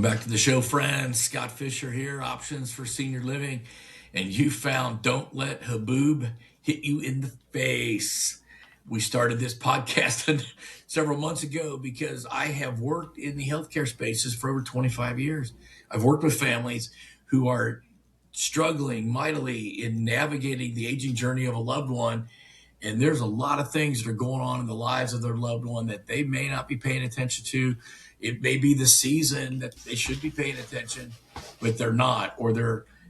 Welcome back to the show, friends. Scott Fischer here, Options for Senior Living. And you found Don't Let Haboob Hit You in the Face. We started this podcast several months ago because I have worked in the healthcare spaces for over 25 years. I've worked with families who are struggling mightily in navigating the aging journey of a loved one. And there's a lot of things that are going on in the lives of their loved one that they may not be paying attention to. It may be the season that they should be paying attention, but they're not, or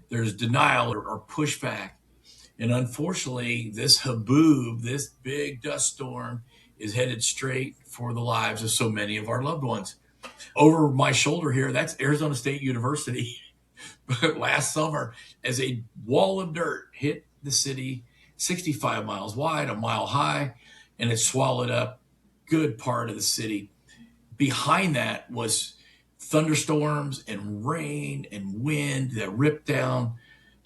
there's denial or pushback. And unfortunately, this haboob, this big dust storm, is headed straight for the lives of so many of our loved ones. Over my shoulder here, that's Arizona State University. Last summer, as a wall of dirt hit the city, 65 miles wide, a mile high, and it swallowed up good part of the city. Behind that was thunderstorms and rain and wind that ripped down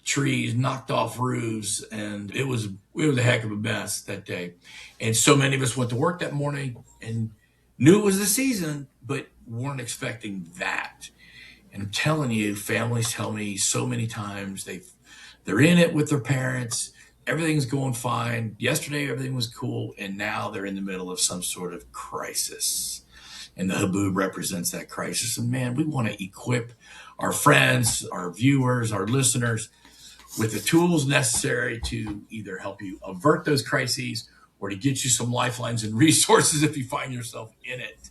trees, knocked off roofs, and it was a heck of a mess that day. And so many of us went to work that morning and knew it was the season, but weren't expecting that. And I'm telling you, families tell me so many times they're in it with their parents. Everything's going fine. Yesterday, everything was cool. And now they're in the middle of some sort of crisis. And the haboob represents that crisis. And man, we want to equip our friends, our viewers, our listeners with the tools necessary to either help you avert those crises or to get you some lifelines and resources if you find yourself in it.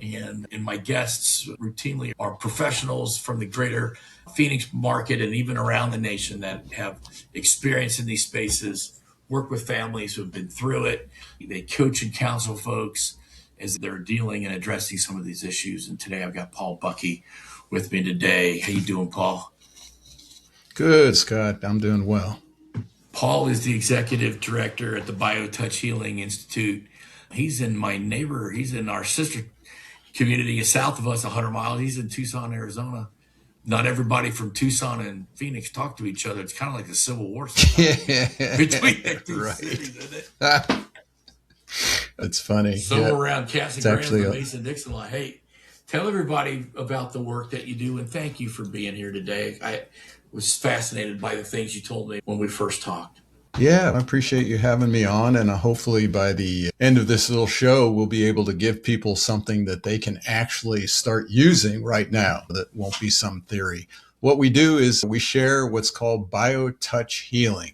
And my guests routinely are professionals from the greater Phoenix market and even around the nation that have experience in these spaces, work with families who have been through it. They coach and counsel folks as they're dealing and addressing some of these issues. And today I've got Paul Bucky with me today. How you doing, Paul? Good, Scott. I'm doing well. Paul is the executive director at the BioTouch Healing Institute. He's in our sister community south of us, 100 miles. He's in Tucson, Arizona. Not everybody from Tucson and Phoenix talk to each other. It's kind of like a civil war between the two cities, isn't it? That's funny. Somewhere around Cassie Graham and Mason-Dixon line. Hey, tell everybody about the work that you do, and thank you for being here today. I was fascinated by the things you told me when we first talked. Yeah, I appreciate you having me on, and hopefully by the end of this little show, we'll be able to give people something that they can actually start using right now that won't be some theory. What we do is we share what's called BioTouch healing.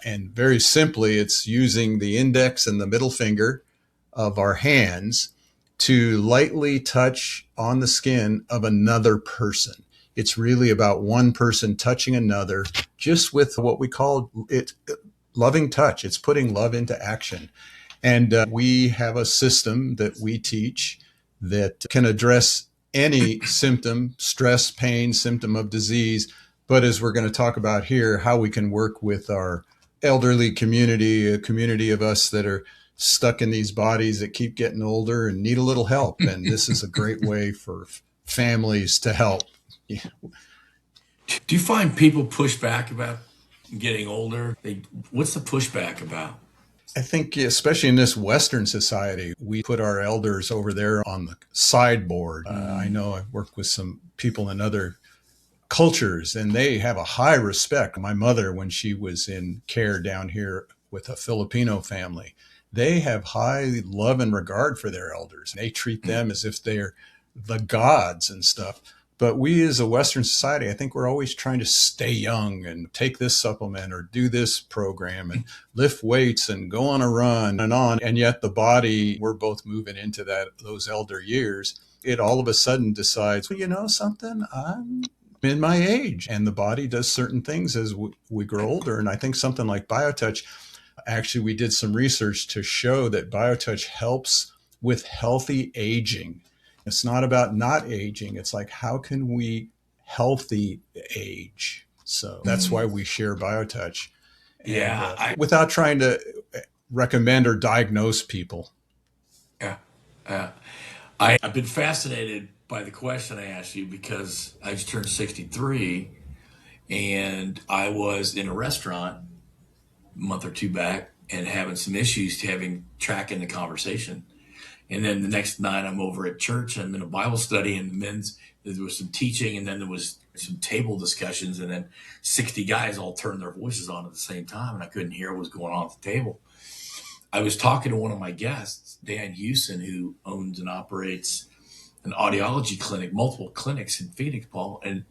And very simply, it's using the index and the middle finger of our hands to lightly touch on the skin of another person. It's really about one person touching another, just with what we call it loving touch. It's putting love into action. And we have a system that we teach that can address any symptom, stress, pain, symptom of disease. But as we're going to talk about here, how we can work with our elderly community, a community of us that are stuck in these bodies that keep getting older and need a little help. And this is a great way for families to help. Yeah. Do you find people push back about getting older? What's the pushback about? I think especially in this Western society, we put our elders over there on the sideboard. I know I've worked with some people in other cultures and they have a high respect. My mother, when she was in care down here with a Filipino family, they have high love and regard for their elders. They treat them as if they're the gods and stuff. But we as a Western society, I think we're always trying to stay young and take this supplement or do this program and lift weights and go on a run and on. And yet the body, we're both moving into those elder years. It all of a sudden decides, well, you know something, I'm in my age. And the body does certain things as we grow older. And I think something like BioTouch, actually, we did some research to show that BioTouch helps with healthy aging. It's not about not aging. It's like, how can we healthy age? So that's why we share BioTouch. Yeah. And, without trying to recommend or diagnose people. Yeah. I've been fascinated by the question I asked you because I just turned 63 and I was in a restaurant a month or two back and having some issues tracking the conversation. And then the next night I'm over at church. I'm in a Bible study, and there was some teaching, and then there was some table discussions, and then 60 guys all turned their voices on at the same time, and I couldn't hear what was going on at the table. I was talking to one of my guests, Dan Houston, who owns and operates an audiology clinic, multiple clinics in Phoenix, Paul. And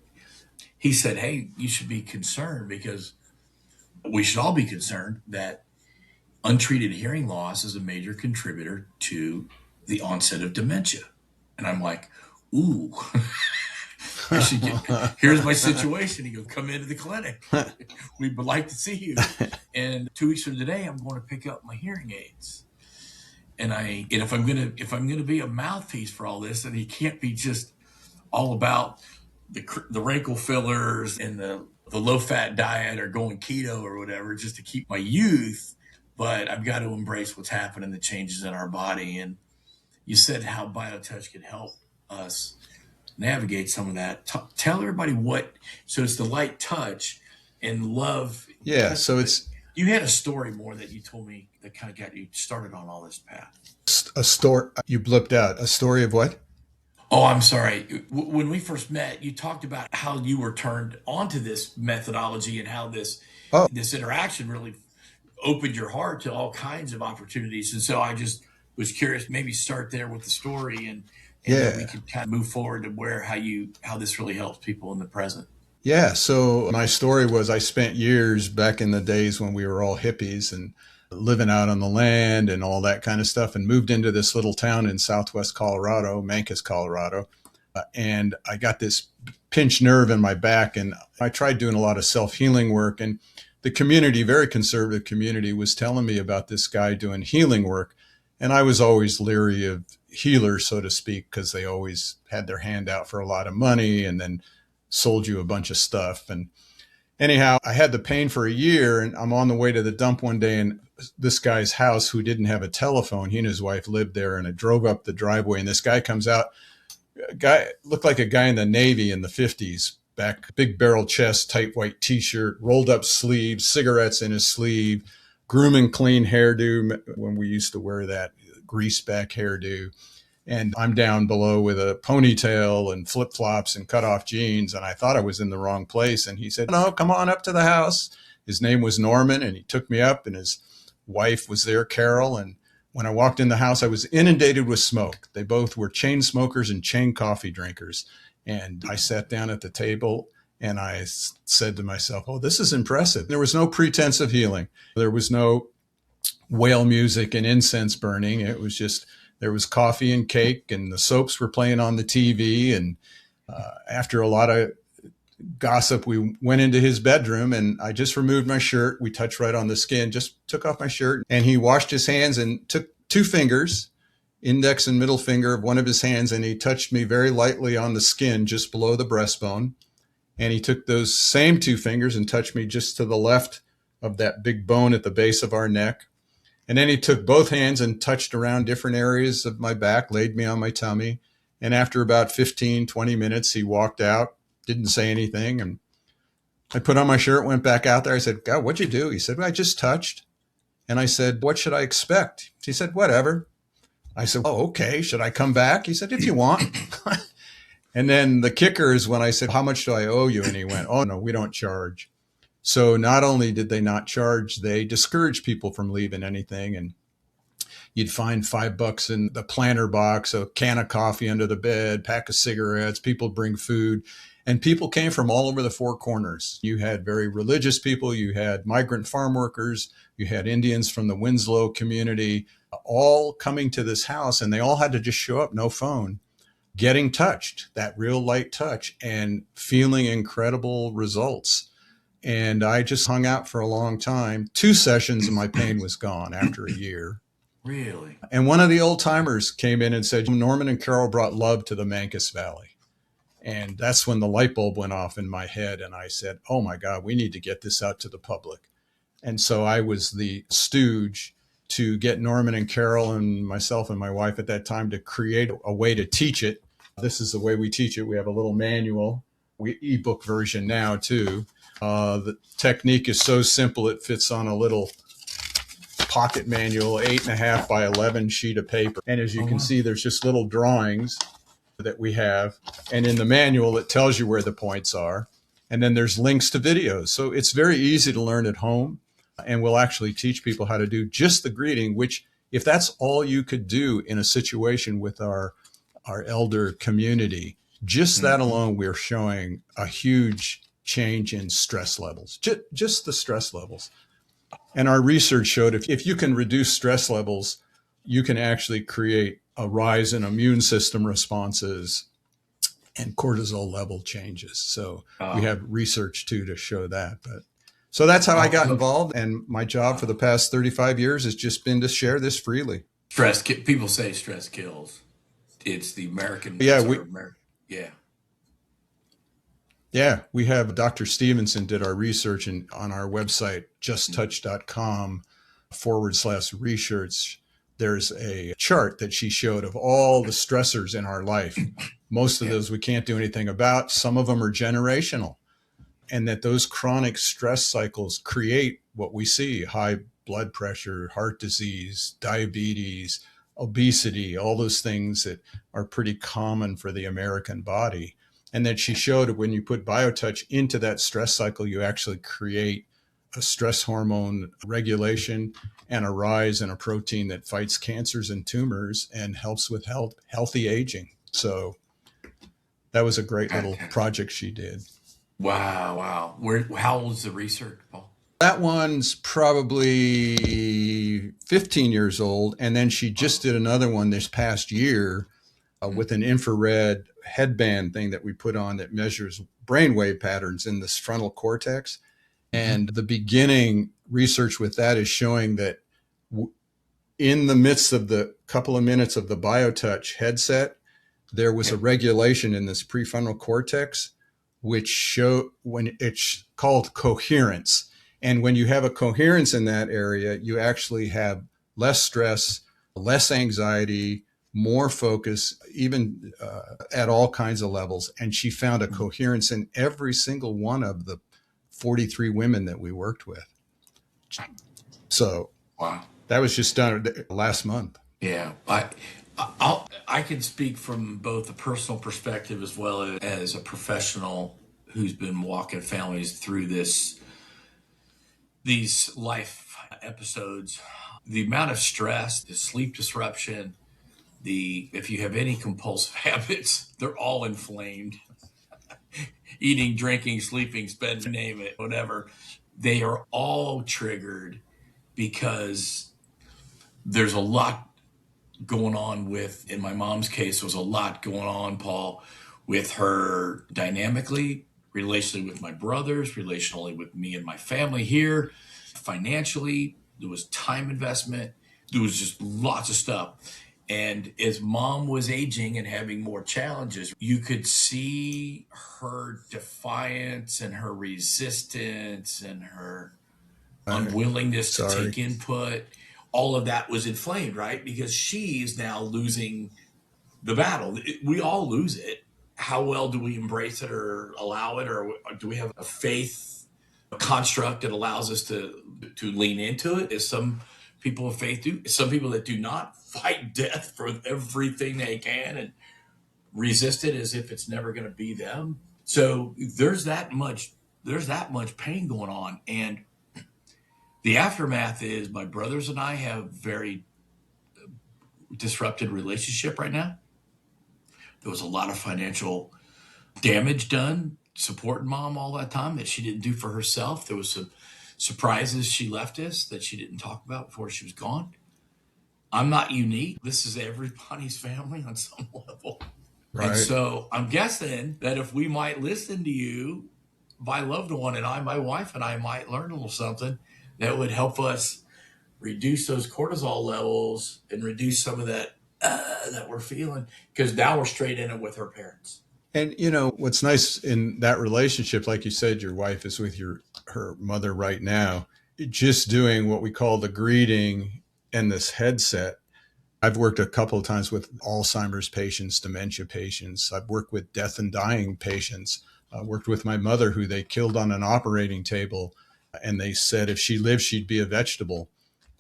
he said, hey, you should be concerned, because we should all be concerned that untreated hearing loss is a major contributor to the onset of dementia. And I'm like, ooh, here's my situation. He goes, come into the clinic. We would like to see you. And 2 weeks from today, I'm going to pick up my hearing aids. And if I'm gonna be a mouthpiece for all this, then he can't be just all about the wrinkle fillers and the low fat diet or going keto or whatever, just to keep my youth. But I've got to embrace what's happening, the changes in our body. And you said how BioTouch can help us navigate some of that. Tell everybody so it's the light touch and love. Yeah. So you had a story more that you told me that kind of got you started on all this path. a story. You blipped out. A story of what? Oh, I'm sorry. When we first met, you talked about how you were turned onto this methodology and how this interaction really opened your heart to all kinds of opportunities. And so I just was curious, maybe start there with the story, and then we could kind of move forward to how this really helps people in the present. Yeah. So my story was, I spent years back in the days when we were all hippies and living out on the land and all that kind of stuff, and moved into this little town in Southwest Colorado, Mancos, Colorado. And I got this pinched nerve in my back, and I tried doing a lot of self-healing work, and the community, very conservative community, was telling me about this guy doing healing work. And I was always leery of healers, so to speak, because they always had their hand out for a lot of money and then sold you a bunch of stuff. And anyhow, I had the pain for a year, and I'm on the way to the dump one day, and this guy's house, who didn't have a telephone, he and his wife lived there, and I drove up the driveway, and this guy comes out. A guy looked like a guy in the Navy in the 50s, back, big barrel chest, tight white t-shirt, rolled up sleeves, cigarettes in his sleeve, grooming clean hairdo when we used to wear that greased back hairdo. And I'm down below with a ponytail and flip-flops and cut-off jeans. And I thought I was in the wrong place. And he said, no, come on up to the house. His name was Norman, and he took me up, and his wife was there, Carol. And when I walked in the house, I was inundated with smoke. They both were chain smokers and chain coffee drinkers. And I sat down at the table, and I said to myself, oh, this is impressive. There was no pretense of healing. There was no whale music and incense burning. It was just, there was coffee and cake, and the soaps were playing on the TV. And after a lot of gossip, we went into his bedroom, and I just removed my shirt. We touched right on the skin, just took off my shirt, and he washed his hands and took 2 fingers, index and middle finger of one of his hands, and he touched me very lightly on the skin just below the breastbone. And he took those same 2 fingers and touched me just to the left of that big bone at the base of our neck. And then he took both hands and touched around different areas of my back, laid me on my tummy. And after about 15, 20 minutes, he walked out, didn't say anything. And I put on my shirt, went back out there. I said, God, what'd you do? He said, well, I just touched. And I said, what should I expect? He said, whatever. I said, oh, okay. Should I come back? He said, if you want. And then the kicker is when I said, how much do I owe you? And he went, oh, no, we don't charge. So not only did they not charge, they discouraged people from leaving anything. And you'd find $5 in the planter box, a can of coffee under the bed, pack of cigarettes, people bring food. And people came from all over the 4 corners. You had very religious people, you had migrant farm workers, you had Indians from the Winslow community, all coming to this house, and they all had to just show up, no phone, getting touched, that real light touch, and feeling incredible results. And I just hung out for a long time. 2 sessions and my pain was gone after a year. Really? And one of the old timers came in and said, Norman and Carol brought love to the Mancos Valley. And that's when the light bulb went off in my head. And I said, oh my God, we need to get this out to the public. And so I was the stooge to get Norman and Carol and myself and my wife at that time to create a way to teach it. This is the way we teach it. We have a little manual, ebook version now too. The technique is so simple, it fits on a little pocket manual, 8.5 by 11 sheet of paper. And as you can see, there's just little drawings that we have. And in the manual, it tells you where the points are. And then there's links to videos. So it's very easy to learn at home. And we'll actually teach people how to do just the greeting, which if that's all you could do in a situation with our elder community, just that alone, we're showing a huge change in stress levels, just the stress levels. And our research showed if you can reduce stress levels, you can actually create a rise in immune system responses and cortisol level changes. So we have research too to show that. But so that's how I got involved. And my job for the past 35 years has just been to share this freely. People say stress kills. It's the American. Yeah, we have Dr. Stevenson did our research on our website, justtouch.com/research. There's a chart that she showed of all the stressors in our life. Most of those we can't do anything about. Some of them are generational. And that those chronic stress cycles create what we see: high blood pressure, heart disease, diabetes, obesity, all those things that are pretty common for the American body. And that she showed when you put BioTouch into that stress cycle, you actually create a stress hormone regulation and a rise in a protein that fights cancers and tumors and helps with healthy aging. So that was a great little project she did. Wow. How old is the research, Paul? That one's probably 15 years old. And then she just did another one this past year with an infrared headband thing that we put on that measures brainwave patterns in this frontal cortex. And the beginning research with that is showing that in the midst of the couple of minutes of the BioTouch headset, there was a regulation in this prefrontal cortex, which when it's called coherence. And when you have a coherence in that area, you actually have less stress, less anxiety, more focus, even at all kinds of levels. And she found a coherence in every single one of the 43 women that we worked with. So that was just done last month. Yeah. I can speak from both a personal perspective as well as a professional who's been walking families through these life episodes. The amount of stress, the sleep disruption, if you have any compulsive habits, they're all inflamed. Eating, drinking, sleeping, spending, name it, whatever. They are all triggered because there's a lot going on in my mom's case, there was a lot going on, Paul, with her dynamically, relationally with my brothers, relationally with me and my family here, financially. There was time investment. There was just lots of stuff. And as mom was aging and having more challenges, you could see her defiance and her resistance and her unwillingness to take input. All of that was inflamed, right? Because she's now losing the battle. We all lose it. How well do we embrace it or allow it? Or do we have a faith construct that allows us to lean into it? As some people of faith do. Some people that do not fight death for everything they can and resist it as if it's never going to be them. So there's that much pain going on. And the aftermath is my brothers and I have very disrupted relationship right now. There was a lot of financial damage done supporting mom all that time that she didn't do for herself. There was some surprises she left us that she didn't talk about before she was gone. I'm not unique. This is everybody's family on some level. Right. And so I'm guessing that if we might listen to you, my loved one and I, my wife and I might learn a little something that would help us reduce those cortisol levels and reduce some of that that we're feeling, because now we're straight in it with her parents. And what's nice in that relationship, like you said, your wife is with her mother right now, just doing what we call the greeting and this headset. I've worked a couple of times with Alzheimer's patients, dementia patients. I've worked with death and dying patients. I worked with my mother who they killed on an operating table, and they said if she lived, she'd be a vegetable.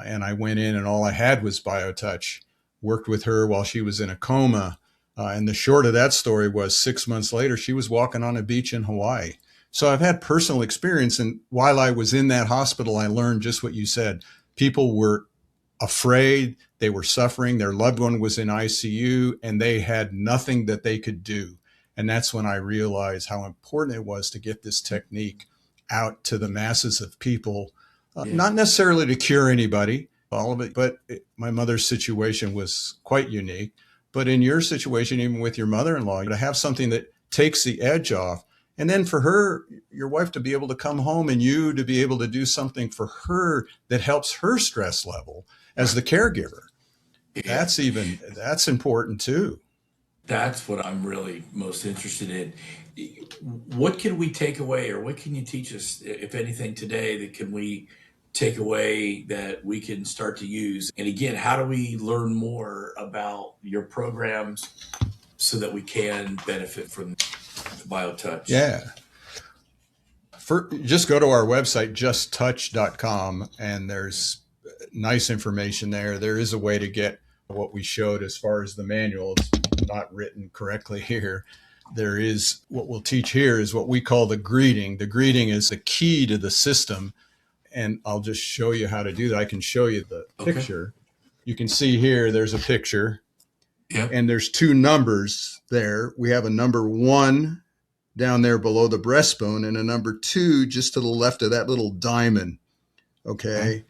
And I went in and all I had was BioTouch. Worked with her while she was in a coma. And the short of that story was 6 months later, she was walking on a beach in Hawaii. So I've had personal experience. And while I was in that hospital, I learned just what you said. People were afraid, they were suffering, their loved one was in ICU, and they had nothing that they could do. And that's when I realized how important it was to get this technique out to the masses of people, not necessarily to cure anybody, all of it, but my mother's situation was quite unique. But in your situation, even with your mother-in-law, to have something that takes the edge off, and then for her, your wife, to be able to come home and you to be able to do something for her that helps her stress level as the caregiver. Yeah. That's important too. That's what I'm really most interested in. What can we take away, or what can you teach us, if anything, today that can we take away that we can start to use? And again, how do we learn more about your programs so that we can benefit from BioTouch? Yeah. Just go to our website, justtouch.com, and there's nice information there. There is a way to get what we showed as far as the manual. It's not written correctly here. There is what we'll teach here is what we call the greeting. The greeting is the key to the system. And I'll just show you how to do that. I can show you the picture. You can see here, there's a picture. Yep. And there's two numbers there. We have a number 1 down there below the breastbone and a number 2 just to the left of that little diamond. Okay.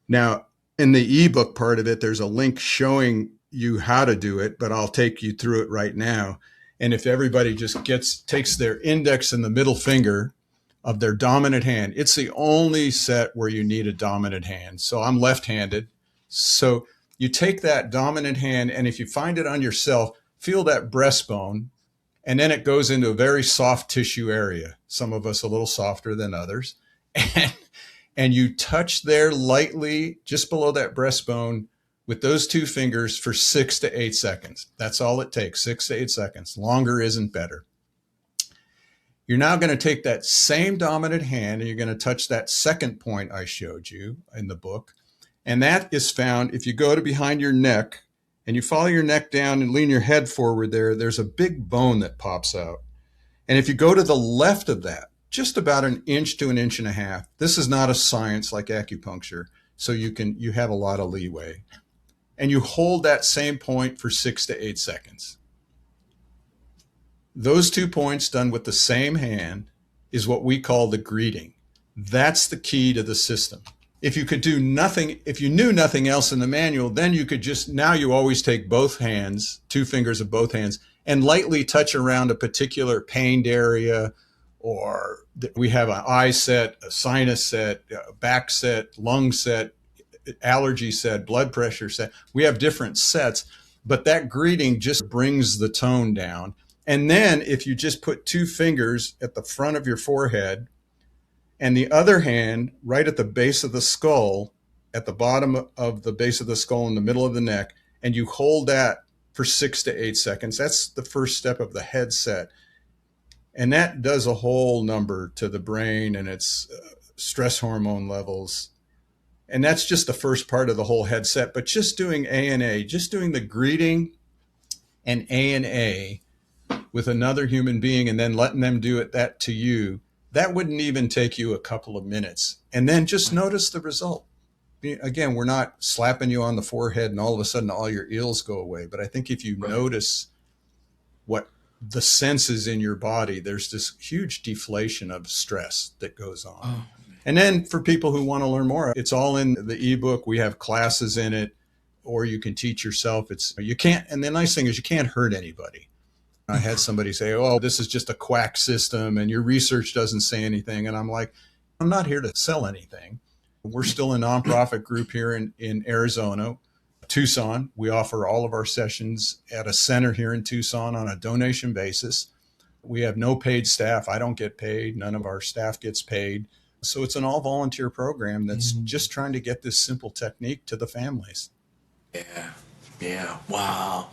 Now, in the ebook part of it, there's a link showing you how to do it, but I'll take you through it right now. And if everybody just takes their index and the middle finger of their dominant hand, it's the only set where you need a dominant hand. So I'm left-handed. So you take that dominant hand, and if you find it on yourself, feel that breastbone, and then it goes into a very soft tissue area. Some of us a little softer than others. And you touch there lightly, just below that breastbone, with those two fingers for 6 to 8 seconds. That's all it takes, 6 to 8 seconds. Longer isn't better. You're now going to take that same dominant hand and you're going to touch that second point I showed you in the book. And that is found, if you go to behind your neck and you follow your neck down and lean your head forward there's a big bone that pops out. And if you go to the left of that, just about an inch to an inch and a half, this is not a science like acupuncture, so you have a lot of leeway. And you hold that same point for 6 to 8 seconds. Those 2 points done with the same hand is what we call the greeting. That's the key to the system. If you knew nothing else in the manual, then you could now you always take both hands, 2 fingers of both hands, and lightly touch around a particular pained area, or we have an eye set, a sinus set, a back set, lung set, allergy set, blood pressure set. We have different sets, but that greeting just brings the tone down. And then if you just put 2 fingers at the front of your forehead and the other hand right at the base of the skull, at the bottom of the base of the skull in the middle of the neck, and you hold that for 6 to 8 seconds, that's the first step of the headset. And that does a whole number to the brain and its stress hormone levels. And that's just the first part of the whole headset. But just doing ANA, just doing the greeting and ANA with another human being and then letting them do that to you, that wouldn't even take you a couple of minutes. And then just notice the result. Again, we're not slapping you on the forehead and all of a sudden all your ills go away. But I think if you notice what the senses in your body, there's this huge deflation of stress that goes on. Oh. And then for people who want to learn more, it's all in the ebook. We have classes in it, or you can teach yourself. And the nice thing is you can't hurt anybody. I had somebody say, oh, this is just a quack system and your research doesn't say anything. And I'm like, I'm not here to sell anything. We're still a nonprofit group here in Arizona, Tucson. We offer all of our sessions at a center here in Tucson on a donation basis. We have no paid staff. I don't get paid. None of our staff gets paid. So it's an all volunteer program that's just trying to get this simple technique to the families. Yeah. Wow.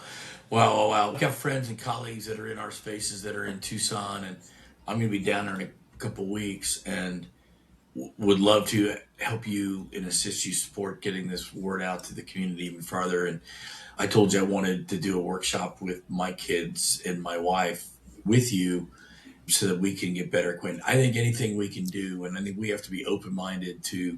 We have friends and colleagues that are in our spaces that are in Tucson, and I'm going to be down there in a couple weeks. And would love to help you and assist you support getting this word out to the community even farther. And I told you I wanted to do a workshop with my kids and my wife with you so that we can get better acquainted. I think anything we can do, and I think we have to be open minded to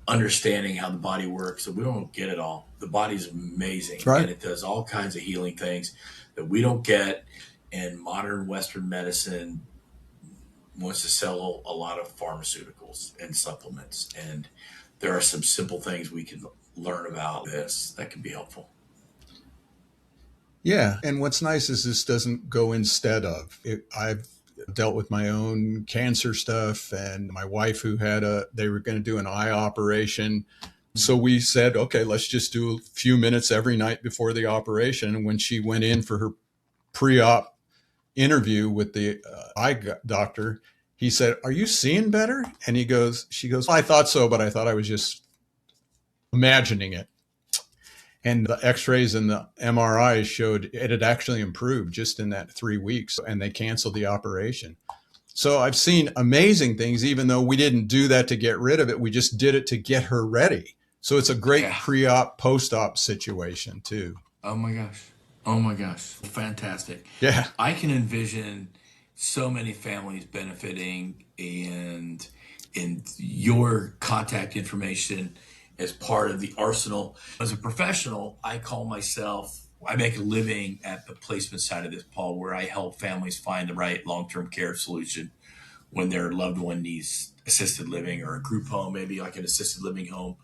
understanding how the body works. So we don't get it all. The body's amazing, Right. and it does all kinds of healing things that we don't get. And modern Western medicine wants to sell a lot of pharmaceuticals and supplements. And there are some simple things we can learn about this that can be helpful. Yeah. And what's nice is this doesn't go instead of it. I've dealt with my own cancer stuff, and my wife who they were going to do an eye operation. So we said, okay, let's just do a few minutes every night before the operation. And when she went in for her pre-op interview with the eye doctor, he said, "Are you seeing better?" And she goes, "I thought so, but I thought I was just imagining it." And the x-rays and the MRIs showed it had actually improved just in that 3 weeks, and they canceled the operation. So I've seen amazing things, even though we didn't do that to get rid of it. We just did it to get her ready. So it's a great Yeah. pre-op, post-op situation too. Oh my gosh. Oh my gosh. Fantastic. Yeah. I can envision so many families benefiting and your contact information as part of the arsenal. As a professional, I make a living at the placement side of this, Paul, where I help families find the right long-term care solution when their loved one needs assisted living or a group home, maybe like an assisted living home.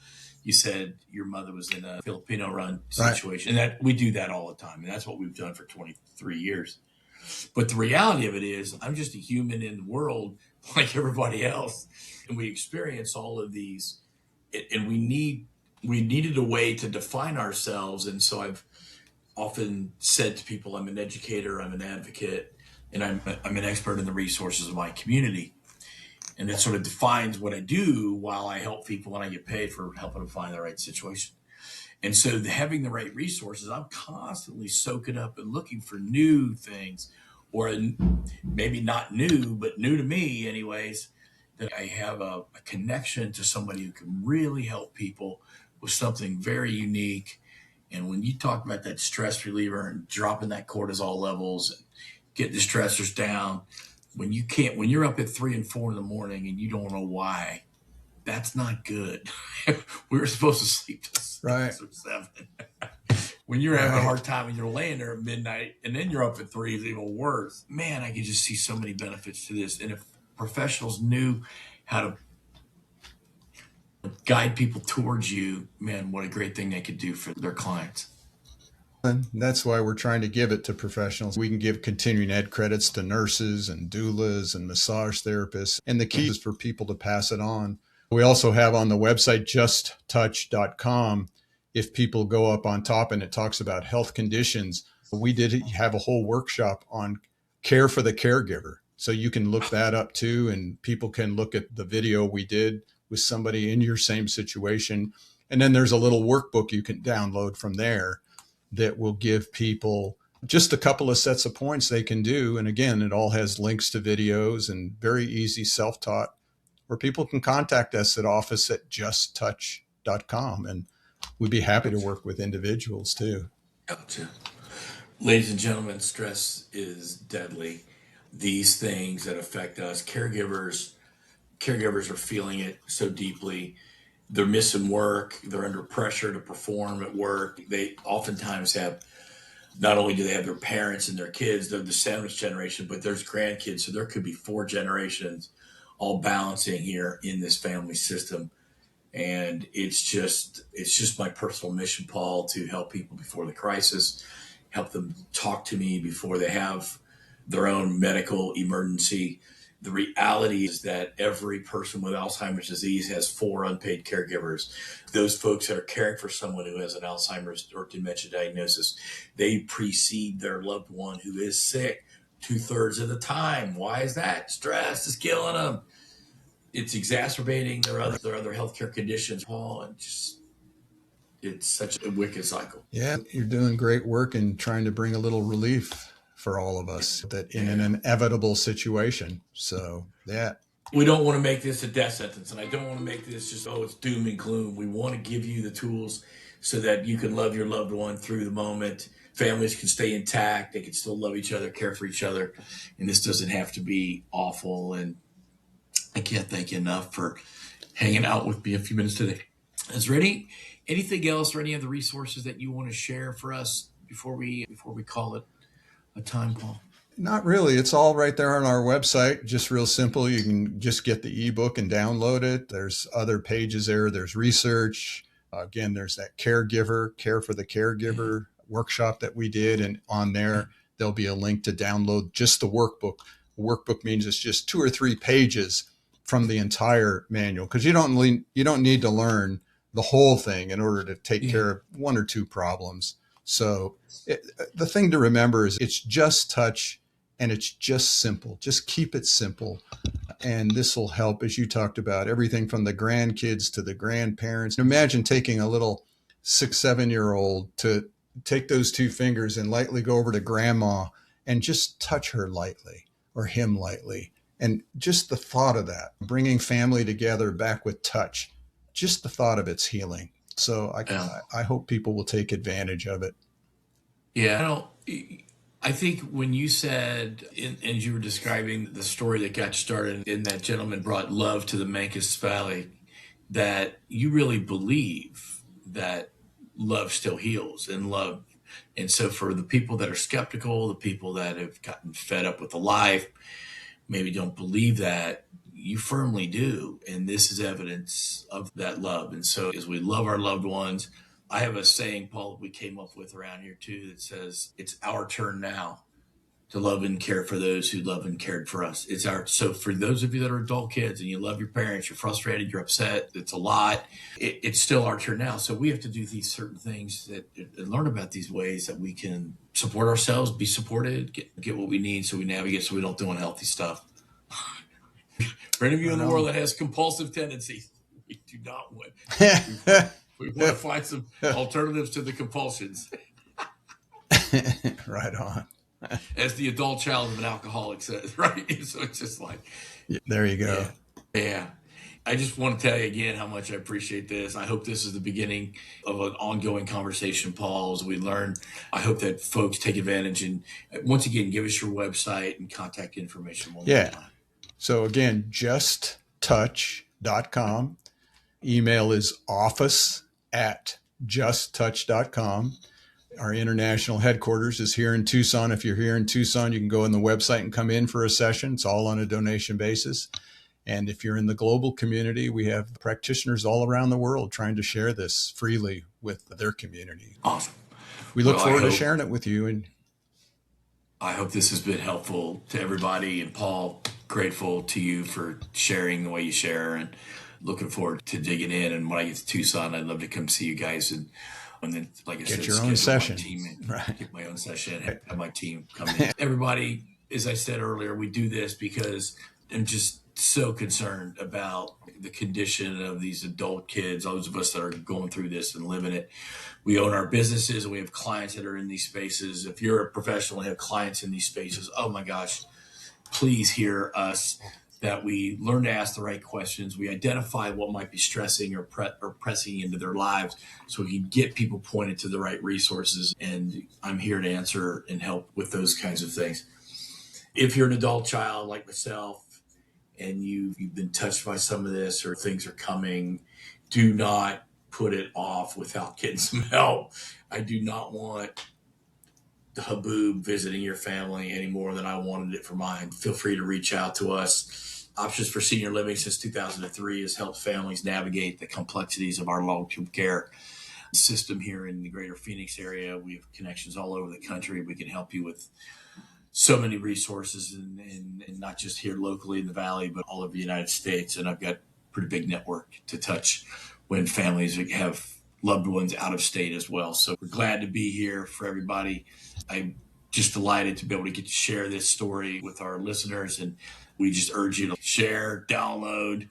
You said your mother was in a Filipino run Right. situation. And that we do that all the time. And that's what we've done for 23 years. But the reality of it is I'm just a human in the world like everybody else. And we experience all of these and we needed a way to define ourselves. And so I've often said to people, I'm an educator, I'm an advocate, and I'm an expert in the resources of my community. And that sort of defines what I do while I help people and I get paid for helping them find the right situation. And so having the right resources, I'm constantly soaking up and looking for new things, or maybe not new, but new to me anyways, that I have a connection to somebody who can really help people with something very unique. And when you talk about that stress reliever and dropping that cortisol levels and getting the stressors down, when you're up at 3 and 4 in the morning and you don't know why, that's not good. We were supposed to sleep till 6 Right. or 7. When you're having a hard time and you're laying there at midnight and then you're up at 3, it's even worse. Man, I can just see so many benefits to this. And if professionals knew how to guide people towards you, man, what a great thing they could do for their clients. And that's why we're trying to give it to professionals. We can give continuing ed credits to nurses and doulas and massage therapists. And the key is for people to pass it on. We also have on the website justtouch.com, if people go up on top and it talks about health conditions, we did have a whole workshop on care for the caregiver. So you can look that up too, and people can look at the video we did with somebody in your same situation. And then there's a little workbook you can download from there that will give people just a couple of sets of points they can do. And again, it all has links to videos and very easy self-taught, where people can contact us at office@justtouch.com. And we'd be happy to work with individuals too. Gotcha. Ladies and gentlemen, stress is deadly. These things that affect us, caregivers are feeling it so deeply. They're missing work. They're under pressure to perform at work. They oftentimes have, not only do they have their parents and their kids, they're the sandwich generation, but there's grandkids. So there could be 4 generations all balancing here in this family system. And it's just my personal mission, Paul, to help people before the crisis, help them talk to me before they have their own medical emergency. The reality is that every person with Alzheimer's disease has 4 unpaid caregivers. Those folks that are caring for someone who has an Alzheimer's or dementia diagnosis, they precede their loved one who is sick 2/3 of the time. Why is that? Stress is killing them. It's exacerbating their other healthcare conditions, Paul, and it's such a wicked cycle. Yeah, you're doing great work in trying to bring a little relief for all of us that in an inevitable situation. So yeah. We don't want to make this a death sentence, and I don't want to make this just, oh, it's doom and gloom. We want to give you the tools so that you can love your loved one through the moment. Families can stay intact. They can still love each other, care for each other. And this doesn't have to be awful. And I can't thank you enough for hanging out with me a few minutes today. Is there anything else or any other resources that you want to share for us before we call it a time, Paul? Not really. It's all right there on our website. Just real simple. You can just get the ebook and download it. There's other pages there. There's research. Again, there's that caregiver, care for the caregiver workshop that we did. And on there, there'll be a link to download just the workbook. Workbook means it's just 2 or 3 pages from the entire manual, because you don't need to learn the whole thing in order to take care of 1 or 2 problems. So the thing to remember is it's just touch, and it's just simple. Just keep it simple. And this will help, as you talked about, everything from the grandkids to the grandparents. Imagine taking a little 6, 7-year-old to take those 2 fingers and lightly go over to grandma and just touch her lightly, or him lightly. And just the thought of that, bringing family together back with touch, just the thought of it's healing. So I hope people will take advantage of it. Yeah. I think when you said, as you were describing the story that got started, and that gentleman brought love to the Mancos Valley, that you really believe that love still heals, and love. And so for the people that are skeptical, the people that have gotten fed up with the life, maybe don't believe that, you firmly do. And this is evidence of that love. And so as we love our loved ones, I have a saying, Paul, we came up with around here too, that says it's our turn now to love and care for those who love and cared for us. So for those of you that are adult kids and you love your parents, you're frustrated, you're upset, it's a lot. It's still our turn now. So we have to do these certain things and learn about these ways that we can support ourselves, be supported, get what we need so we navigate, so we don't do unhealthy stuff. For any of you in the world that has compulsive tendencies, we do not want. We want to find some alternatives to the compulsions. Right on. As the adult child of an alcoholic says, right? So it's just like, there you go. Yeah. I just want to tell you again how much I appreciate this. I hope this is the beginning of an ongoing conversation, Paul, as we learn. I hope that folks take advantage. And once again, give us your website and contact information. One more time. So again, justtouch.com. Email is office@justtouch.com. Our international headquarters is here in Tucson. If you're here in Tucson, you can go on the website and come in for a session. It's all on a donation basis. And if you're in the global community, we have practitioners all around the world trying to share this freely with their community. Awesome. We look forward to sharing it with you. And I hope this has been helpful to everybody. And Paul, grateful to you for sharing the way you share, and looking forward to digging in. And when I get to Tucson, I'd love to come see you guys. And then, like I said, get your own session. Get my own session, have my team come in. Everybody, as I said earlier, we do this because I'm just so concerned about the condition of these adult kids, those of us that are going through this and living it. We own our businesses and we have clients that are in these spaces. If you're a professional and have clients in these spaces, oh my gosh, please hear us, that we learn to ask the right questions. We identify what might be stressing or pressing into their lives, so we can get people pointed to the right resources. And I'm here to answer and help with those kinds of things. If you're an adult child like myself, and you've been touched by some of this, or things are coming, do not put it off without getting some help. I do not want the haboob visiting your family any more than I wanted it for mine. Feel free to reach out to us. Options for Senior Living since 2003 has helped families navigate the complexities of our long-term care system here in the greater Phoenix area. We have connections all over the country. We can help you with so many resources, and not just here locally in the Valley, but all over the United States. And I've got a pretty big network to touch when families have loved ones out of state as well. So we're glad to be here for everybody. I'm just delighted to be able to get to share this story with our listeners. And we just urge you to share, download,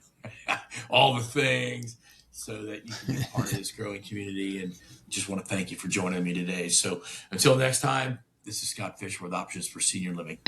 all the things, so that you can be part of this growing community. And just want to thank you for joining me today. So until next time, this is Scott Fischer with Options for Senior Living.